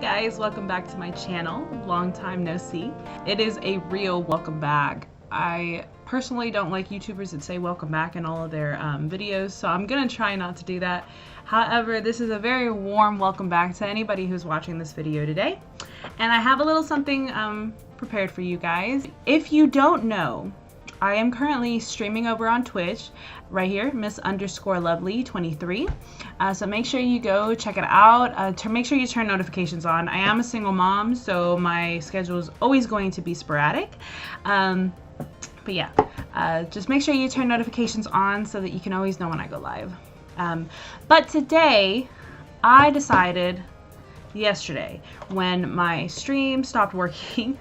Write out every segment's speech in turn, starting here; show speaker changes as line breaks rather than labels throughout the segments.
guys, welcome back to my channel. Long time no see. It is a real welcome back. I personally don't like YouTubers that say welcome back in all of their videos, so I'm gonna try not to do that. However, this is a very warm welcome back to anybody who's watching this video today. And I have a little something prepared for you guys. If you don't know, I am currently streaming over on Twitch right here, Miss_Lovely23. So make sure you go check it out. Make sure you turn notifications on. I am a single mom, so my schedule is always going to be sporadic. But yeah, just make sure you turn notifications on so that you can always know when I go live. But today, I decided yesterday when my stream stopped working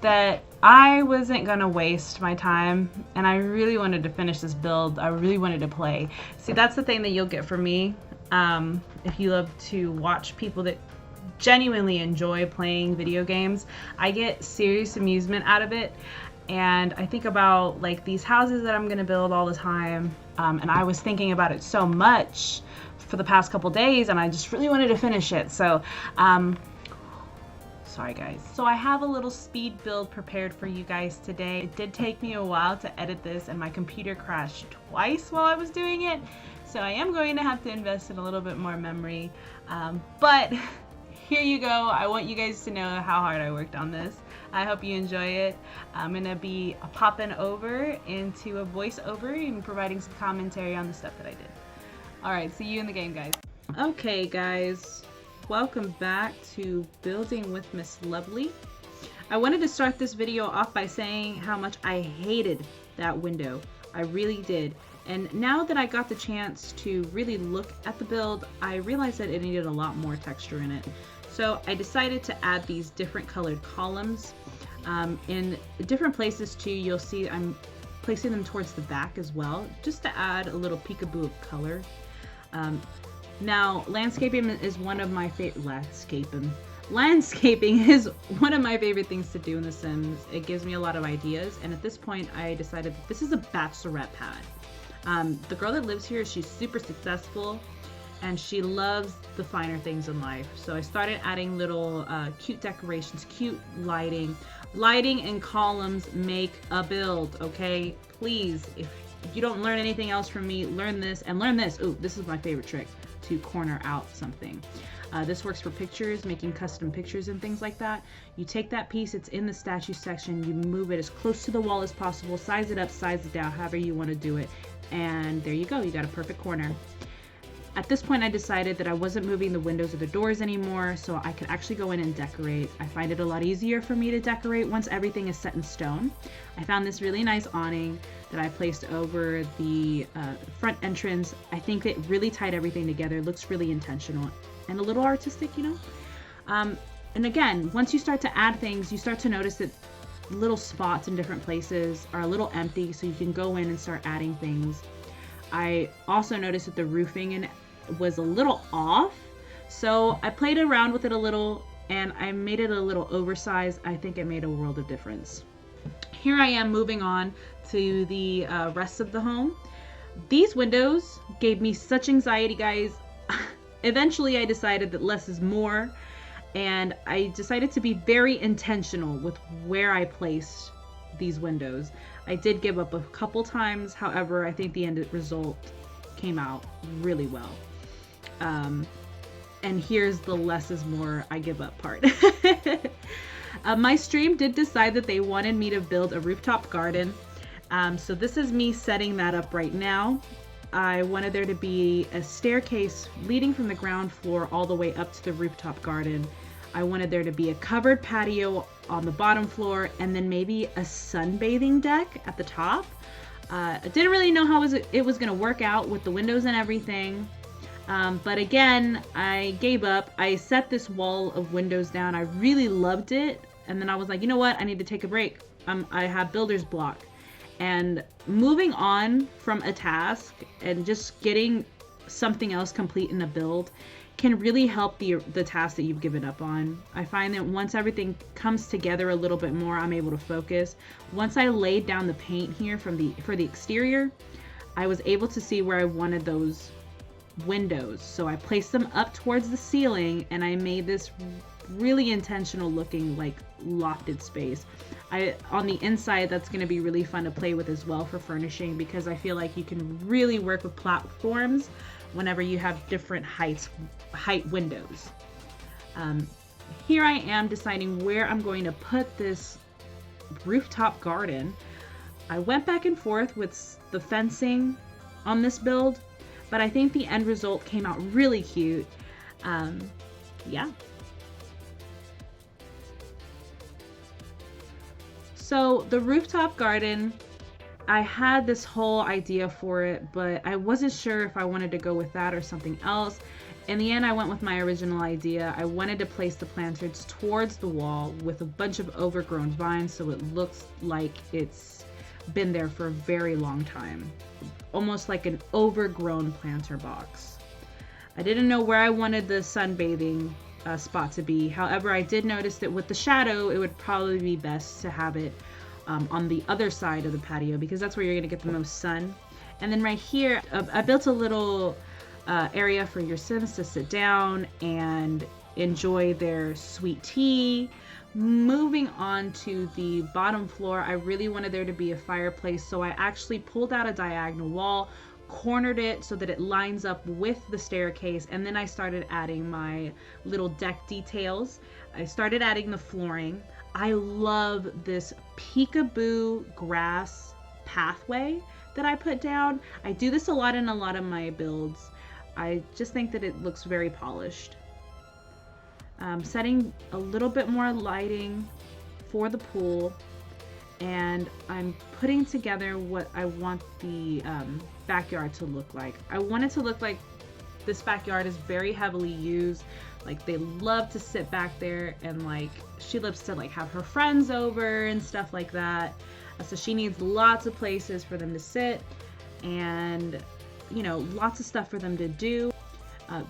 that I wasn't gonna waste my time, and I really wanted to finish this build. I really wanted to play. See, that's the thing that you'll get from me. If you love to watch people that genuinely enjoy playing video games, I get serious amusement out of it. And I think about like these houses that I'm gonna build all the time. And I was thinking about it so much for the past couple days, and I just really wanted to finish it. So, sorry guys. So I have a little speed build prepared for you guys today. It did take me a while to edit this, and my computer crashed twice while I was doing it. So I am going to have to invest in a little bit more memory. But here you go. I want you guys to know how hard I worked on this. I hope you enjoy it. I'm gonna be popping over into a voiceover and providing some commentary on the stuff that I did. All right, see you in the game, guys. Okay, guys. Welcome back to Building with Miss Lovely. I wanted to start this video off by saying how much I hated that window. I really did. And now that I got the chance to really look at the build, I realized that it needed a lot more texture in it. So I decided to add these different colored columns. In different places too, you'll see I'm placing them towards the back as well, just to add a little peekaboo of color. Now, landscaping is one of my favorite. Landscaping is one of my favorite things to do in The Sims. It gives me a lot of ideas, and at this point, I decided that this is a bachelorette pad. The girl that lives here, she's super successful, and she loves the finer things in life. So I started adding little cute decorations, cute lighting. Lighting and columns make a build, okay? Please, if you don't learn anything else from me, learn this and learn this. Ooh, this is my favorite trick, to corner out something. This works for pictures, making custom pictures and things like that. You take that piece, it's in the statue section, you move it as close to the wall as possible, size it up, size it down, however you want to do it, and there you go, you got a perfect corner. At this point, I decided that I wasn't moving the windows or the doors anymore, so I could actually go in and decorate. I find it a lot easier for me to decorate once everything is set in stone. I found this really nice awning that I placed over the front entrance. I think it really tied everything together. It looks really intentional and a little artistic, you know? And again, once you start to add things, you start to notice that little spots in different places are a little empty, so you can go in and start adding things. I also noticed that the roofing was a little off, so I played around with it a little and I made it a little oversized. I think it made a world of difference. Here I am moving on to the rest of the home. These windows gave me such anxiety, guys. Eventually I decided that less is more, and I decided to be very intentional with where I placed these windows. I did give up a couple times, however, I think the end result came out really well. And here's the less is more I give up part. My stream did decide that they wanted me to build a rooftop garden. So this is me setting that up right now. I wanted there to be a staircase leading from the ground floor all the way up to the rooftop garden. I wanted there to be a covered patio on the bottom floor, and then maybe a sunbathing deck at the top. I didn't really know how it was going to work out with the windows and everything. But again, I gave up. I set this wall of windows down. I really loved it. And then I was like, you know what? I need to take a break. I have builder's block. And moving on from a task and just getting something else complete in a build can really help the task that you've given up on. I find that once everything comes together a little bit more, I'm able to focus. Once I laid down the paint here for the exterior, I was able to see where I wanted those windows. So I placed them up towards the ceiling, and I made this really intentional looking, like lofted space. On the inside, that's going to be really fun to play with as well for furnishing, because I feel like you can really work with platforms whenever you have different height windows. Here I am deciding where I'm going to put this rooftop garden. I went back and forth with the fencing on this build, but I think the end result came out really cute. Yeah. So the rooftop garden, I had this whole idea for it, but I wasn't sure if I wanted to go with that or something else. In the end, I went with my original idea. I wanted to place the planters towards the wall with a bunch of overgrown vines so it looks like it's been there for a very long time. Almost like an overgrown planter box. I didn't know where I wanted the sunbathing spot to be. However, I did notice that with the shadow, it would probably be best to have it on the other side of the patio, because that's where you're going to get the most sun. And then right here, I built a little area for your Sims to sit down and enjoy their sweet tea. Moving on to the bottom floor, I really wanted there to be a fireplace, so I actually pulled out a diagonal wall, cornered it so that it lines up with the staircase, and then I started adding my little deck details. I started adding the flooring. I love this peekaboo grass pathway that I put down. I do this a lot in a lot of my builds. I just think that it looks very polished. Setting a little bit more lighting for the pool, and I'm putting together what I want the backyard to look like. I want it to look like this backyard is very heavily used. Like, they love to sit back there, and like she loves to like have her friends over and stuff like that. So she needs lots of places for them to sit, and you know, lots of stuff for them to do.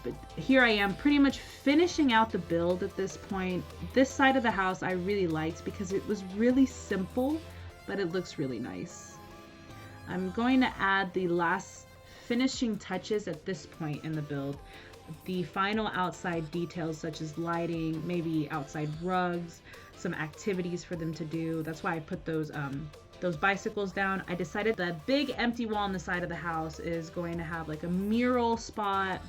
But here I am pretty much finishing out the build at this point. This side of the house I really liked because it was really simple, but it looks really nice. I'm going to add the last finishing touches at this point in the build. The final outside details such as lighting, maybe outside rugs, some activities for them to do. That's why I put those bicycles down. I decided that big empty wall on the side of the house is going to have like a mural spot.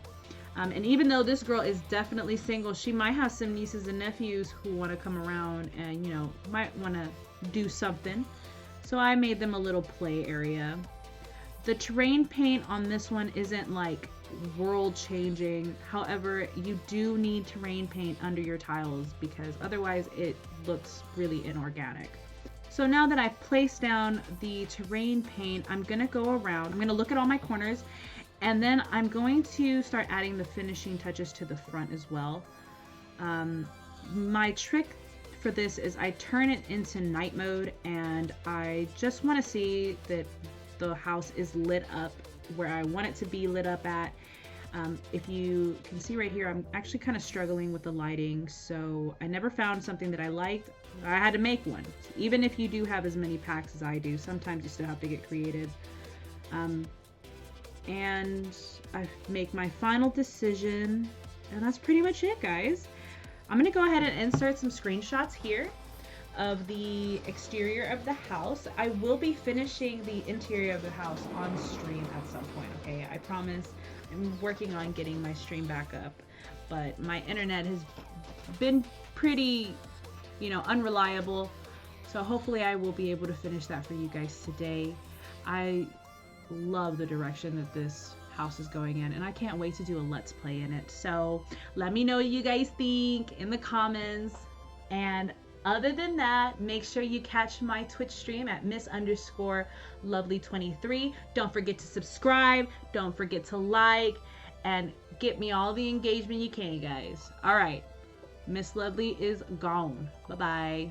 And even though this girl is definitely single, she might have some nieces and nephews who want to come around and, you know, might want to do something. So I made them a little play area. The terrain paint on this one isn't like world changing. However, you do need terrain paint under your tiles because otherwise it looks really inorganic. So now that I've placed down the terrain paint, I'm going to go around. I'm going to look at all my corners, and then I'm going to start adding the finishing touches to the front as well. My trick for this is I turn it into night mode, and I just want to see that the house is lit up where I want it to be lit up at. If you can see right here, I'm actually kind of struggling with the lighting, so I never found something that I liked. I had to make one. Even if you do have as many packs as I do, sometimes you still have to get creative. And I make my final decision, and that's pretty much it, guys. I'm gonna go ahead and insert some screenshots here of the exterior of the house. I will be finishing the interior of the house on stream at some point, okay? I promise. I'm working on getting my stream back up, but my internet has been pretty, you know, unreliable. So hopefully I will be able to finish that for you guys today. I love the direction that this house is going in, and I can't wait to do a let's play in it. So let me know what you guys think in the comments. And other than that, make sure you catch my Twitch stream at Miss_Lovely23. Don't forget to subscribe. Don't forget to like and get me all the engagement you can, guys. All right. Miss Lovely is gone. Bye-bye.